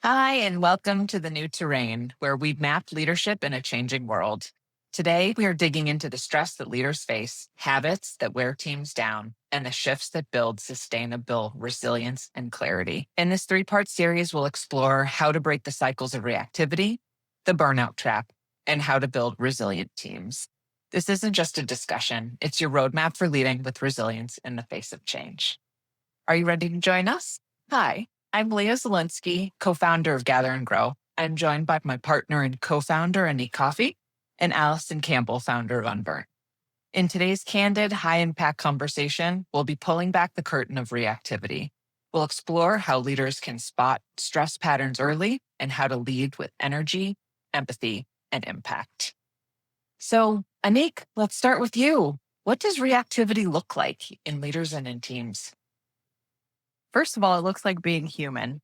Hi, and welcome to the new terrain where we've mapped leadership in a changing world. Today, we are digging into the stress that leaders face, habits that wear teams down, and the shifts that build sustainable resilience and clarity. In this three-part series, we'll explore how to break the cycles of reactivity, the burnout trap, and how to build resilient teams. This isn't just a discussion, it's your roadmap for leading with resilience in the face of change. Are you ready to join us? Hi, I'm Leah Zelinsky, co-founder of Gather and Grow. I'm joined by my partner and co-founder, Anique Coffee, and Alison Campbell, founder of Unburnt. In today's candid, high-impact conversation, we'll be pulling back the curtain of reactivity. We'll explore how leaders can spot stress patterns early and how to lead with energy, empathy, and impact. So, Anique, let's start with you. What does reactivity look like in leaders and in teams? First of all, it looks like being human.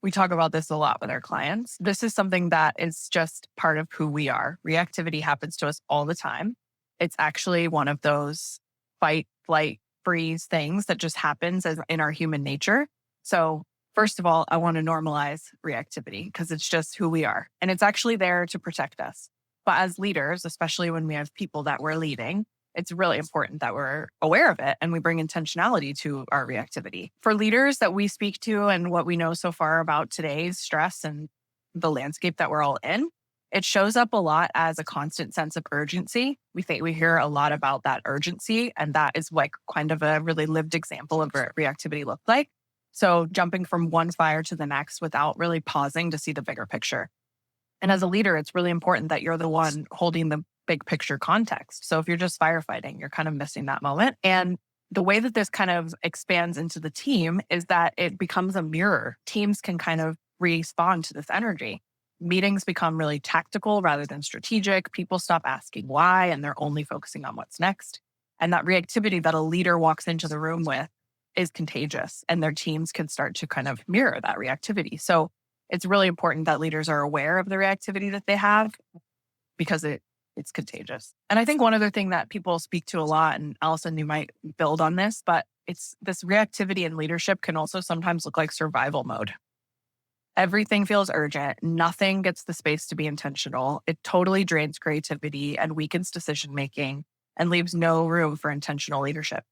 We talk about this a lot with our clients. This is something that is just part of who we are. Reactivity happens to us all the time. It's actually one of those fight, flight, freeze things that just happens as in our human nature. So, first of all, I want to normalize reactivity because it's just who we are. And it's actually there to protect us. But as leaders, especially when we have people that we're leading, it's really important that we're aware of it and we bring intentionality to our reactivity. For leaders that we speak to and what we know so far about today's stress and the landscape that we're all in, it shows up a lot as a constant sense of urgency. We hear a lot about that urgency, and that is like kind of a really lived example of what reactivity looked like. So jumping from one fire to the next without really pausing to see the bigger picture. And as a leader, it's really important that you're the one holding the big picture context. So if you're just firefighting, you're kind of missing that moment. And the way that this kind of expands into the team is that it becomes a mirror. Teams can kind of respond to this energy. Meetings become really tactical rather than strategic. People stop asking why, and they're only focusing on what's next. And that reactivity that a leader walks into the room with is contagious, and their teams can start to kind of mirror that reactivity. So it's really important that leaders are aware of the reactivity that they have because it's contagious. And I think one other thing that people speak to a lot, and Alison, you might build on this, but it's this reactivity in leadership can also sometimes look like survival mode. Everything feels urgent. Nothing gets the space to be intentional. It totally drains creativity and weakens decision making and leaves no room for intentional leadership.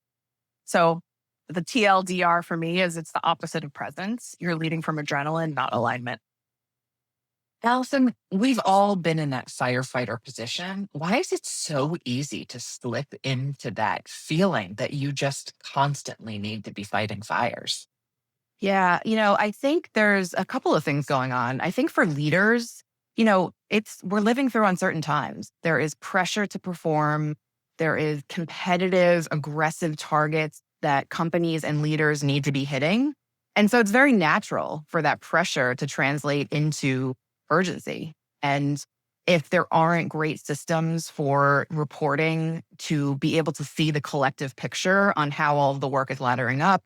So the TLDR for me is it's the opposite of presence. You're leading from adrenaline, not alignment. Allison, we've all been in that firefighter position. Why is it so easy to slip into that feeling that you just constantly need to be fighting fires? Yeah, I think there's a couple of things going on. I think for leaders, we're living through uncertain times. There is pressure to perform. There is competitive, aggressive targets that companies and leaders need to be hitting. And so it's very natural for that pressure to translate into urgency. And if there aren't great systems for reporting to be able to see the collective picture on how all of the work is laddering up,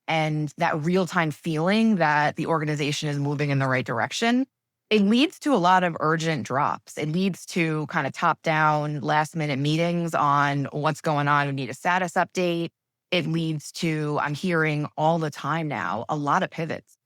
and that real-time feeling that the organization is moving in the right direction, it leads to a lot of urgent drops. It leads to kind of top-down, last-minute meetings on what's going on. We need a status update. It leads to, I'm hearing all the time now, a lot of pivots.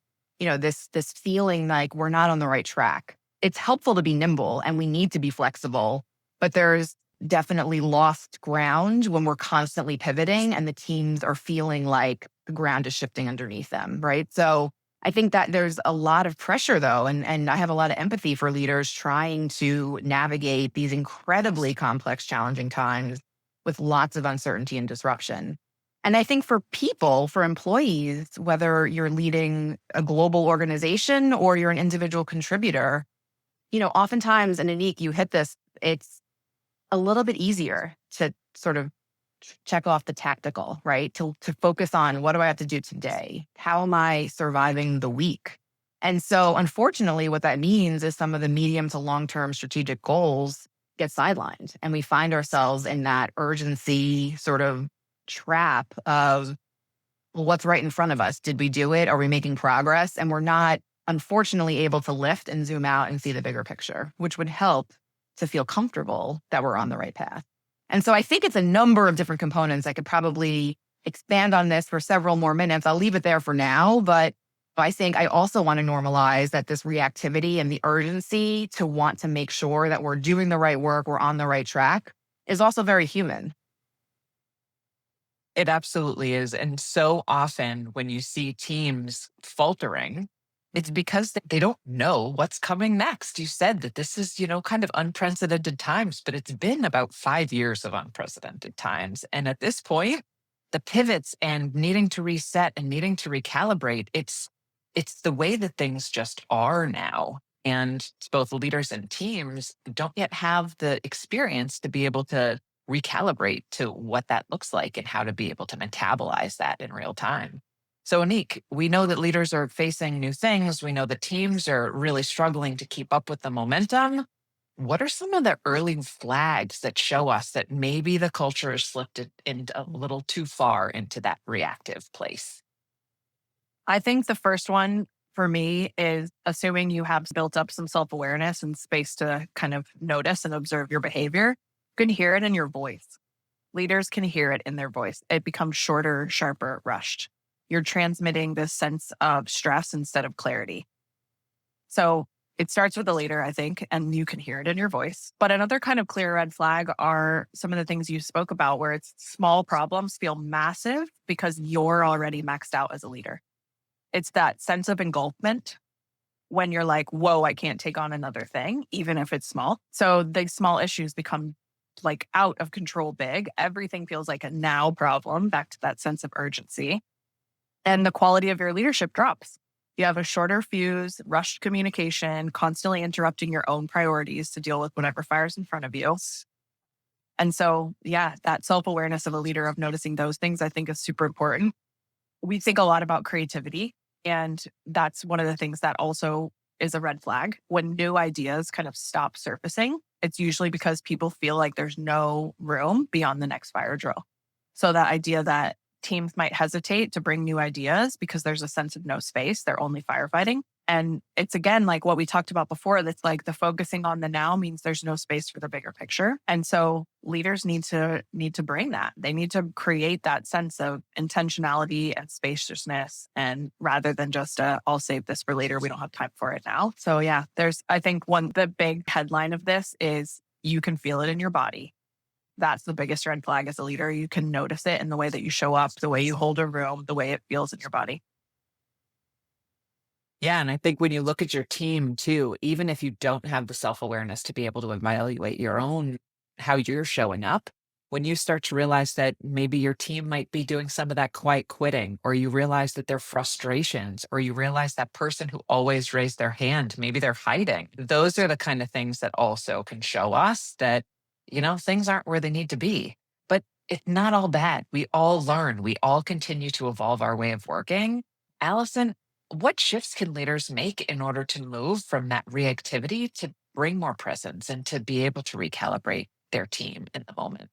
This feeling like we're not on the right track. It's helpful to be nimble and we need to be flexible, but there's definitely lost ground when we're constantly pivoting and the teams are feeling like the ground is shifting underneath them, right? So I think that there's a lot of pressure though, and I have a lot of empathy for leaders trying to navigate these incredibly complex, challenging times with lots of uncertainty and disruption. And I think for people, for employees, whether you're leading a global organization or you're an individual contributor, oftentimes, and Anique, you hit this, it's a little bit easier to sort of check off the tactical, right? To focus on what do I have to do today? How am I surviving the week? And so unfortunately, what that means is some of the medium to long-term strategic goals get sidelined. And we find ourselves in that urgency sort of trap of what's right in front of us. Did we do it? Are we making progress? And we're not, unfortunately, able to lift and zoom out and see the bigger picture, which would help to feel comfortable that we're on the right path. And so I think it's a number of different components. I could probably expand on this for several more minutes. I'll leave it there for now, but I think I also want to normalize that this reactivity and the urgency to want to make sure that we're doing the right work, we're on the right track is also very human. It absolutely is. And so often when you see teams faltering, it's because they don't know what's coming next. You said that this is, kind of unprecedented times, but it's been about 5 years of unprecedented times. And at this point, the pivots and needing to reset and needing to recalibrate, it's the way that things just are now. And both leaders and teams don't yet have the experience to be able to recalibrate to what that looks like and how to be able to metabolize that in real time. So, Anique, we know that leaders are facing new things. We know that teams are really struggling to keep up with the momentum. What are some of the early flags that show us that maybe the culture has slipped in a little too far into that reactive place? I think the first one for me is assuming you have built up some self awareness and space to kind of notice and observe your behavior. You can hear it in your voice. Leaders can hear it in their voice. It becomes shorter, sharper, rushed. You're transmitting this sense of stress instead of clarity. So it starts with the leader, I think, and you can hear it in your voice. But another kind of clear red flag are some of the things you spoke about where it's small problems feel massive because you're already maxed out as a leader. It's that sense of engulfment when you're like, whoa, I can't take on another thing, even if it's small. So the small issues become like out of control big. Everything feels like a now problem, back to that sense of urgency. And the quality of your leadership drops. You have a shorter fuse, rushed communication, constantly interrupting your own priorities to deal with whatever fires in front of you. And so, yeah, that self awareness of a leader of noticing those things, I think is super important. We think a lot about creativity. And that's one of the things that also is a red flag. When new ideas kind of stop surfacing, it's usually because people feel like there's no room beyond the next fire drill. So that idea that teams might hesitate to bring new ideas because there's a sense of no space, they're only firefighting. And it's again like what we talked about before, that's like the focusing on the now means there's no space for the bigger picture. And so leaders need to bring that. They need to create that sense of intentionality and spaciousness, and rather than just I'll save this for later, we don't have time for it now. So yeah, I think the big headline of this is you can feel it in your body. That's the biggest red flag as a leader. You can notice it in the way that you show up, the way you hold a room, the way it feels in your body. Yeah. And I think when you look at your team too, even if you don't have the self awareness to be able to evaluate your own, how you're showing up, when you start to realize that maybe your team might be doing some of that quiet quitting, or you realize that their frustrations, or you realize that person who always raised their hand, maybe they're hiding. Those are the kind of things that also can show us that, things aren't where they need to be. But it's not all bad. We all learn, we all continue to evolve our way of working. Allison, what shifts can leaders make in order to move from that reactivity to bring more presence and to be able to recalibrate their team in the moment?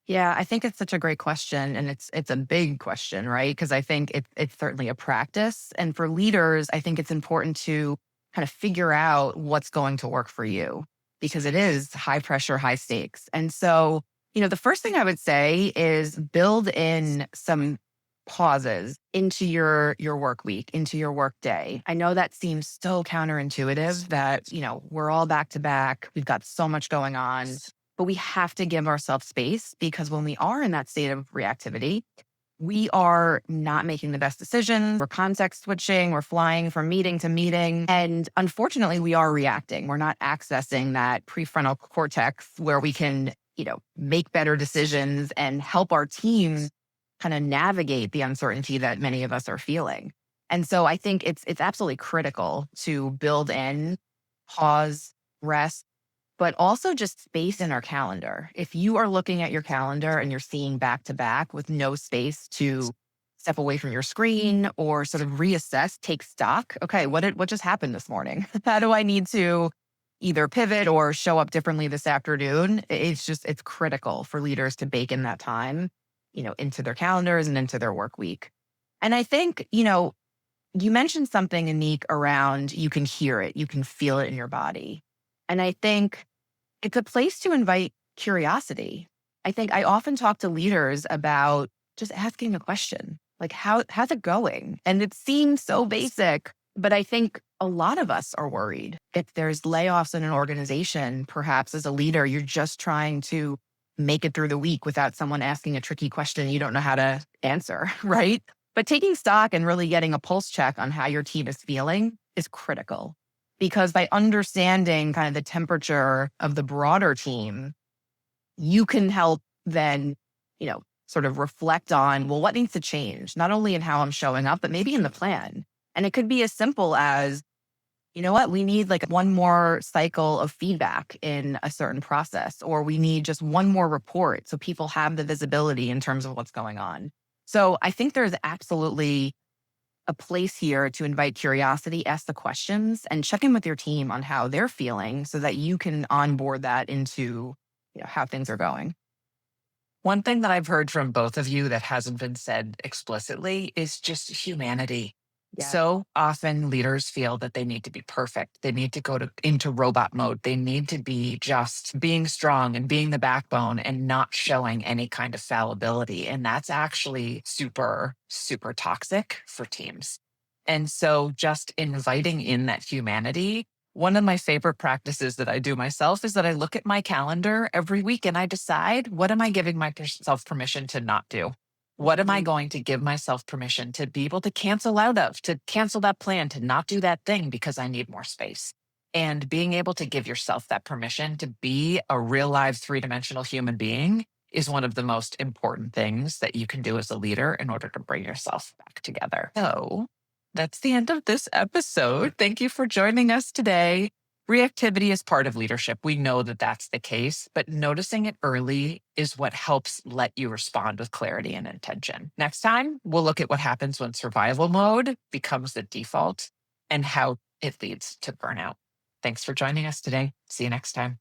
Yeah, I think it's such a great question, and it's a big question, right? Because I think it's certainly a practice, and for leaders, I think it's important to kind of figure out what's going to work for you, because it is high pressure, high stakes. And so, the first thing I would say is build in some pauses into your work week, into your work day. I know that seems so counterintuitive that, we're all back to back, we've got so much going on, but we have to give ourselves space, because when we are in that state of reactivity, we are not making the best decisions. We're context switching. We're flying from meeting to meeting. And unfortunately, we are reacting. We're not accessing that prefrontal cortex where we can, make better decisions and help our team kind of navigate the uncertainty that many of us are feeling. And so I think it's absolutely critical to build in pause, rest, but also just space in our calendar. If you are looking at your calendar and you're seeing back to back with no space to step away from your screen or sort of reassess, take stock. Okay, what just happened this morning? How do I need to either pivot or show up differently this afternoon? It's critical for leaders to bake in that time, into their calendars and into their work week. And I think, you mentioned something, Anique, around you can hear it, you can feel it in your body. And I think it's a place to invite curiosity. I think I often talk to leaders about just asking a question Like, how's it going? And it seems so basic, but I think a lot of us are worried. If there's layoffs in an organization, perhaps as a leader, you're just trying to make it through the week without someone asking a tricky question you don't know how to answer, right? But taking stock and really getting a pulse check on how your team is feeling is critical, because by understanding kind of the temperature of the broader team, you can help then, sort of reflect on, well, what needs to change, not only in how I'm showing up, but maybe in the plan. And it could be as simple as, you know what, we need like one more cycle of feedback in a certain process, or we need just one more report so people have the visibility in terms of what's going on. So I think there's absolutely a place here to invite curiosity, ask the questions, and check in with your team on how they're feeling so that you can onboard that into how things are going. One thing that I've heard from both of you that hasn't been said explicitly is just humanity. Yeah. So often leaders feel that they need to be perfect. They need to go into robot mode. They need to be just being strong and being the backbone and not showing any kind of fallibility. And that's actually super, super toxic for teams. And so just inviting in that humanity. One of my favorite practices that I do myself is that I look at my calendar every week and I decide, what am I giving myself permission to not do? What am I going to give myself permission to be able to cancel out of, to cancel that plan, to not do that thing because I need more space? And being able to give yourself that permission to be a real live 3-dimensional human being is one of the most important things that you can do as a leader in order to bring yourself back together. So that's the end of this episode. Thank you for joining us today. Reactivity is part of leadership. We know that that's the case, but noticing it early is what helps let you respond with clarity and intention. Next time, we'll look at what happens when survival mode becomes the default and how it leads to burnout. Thanks for joining us today. See you next time.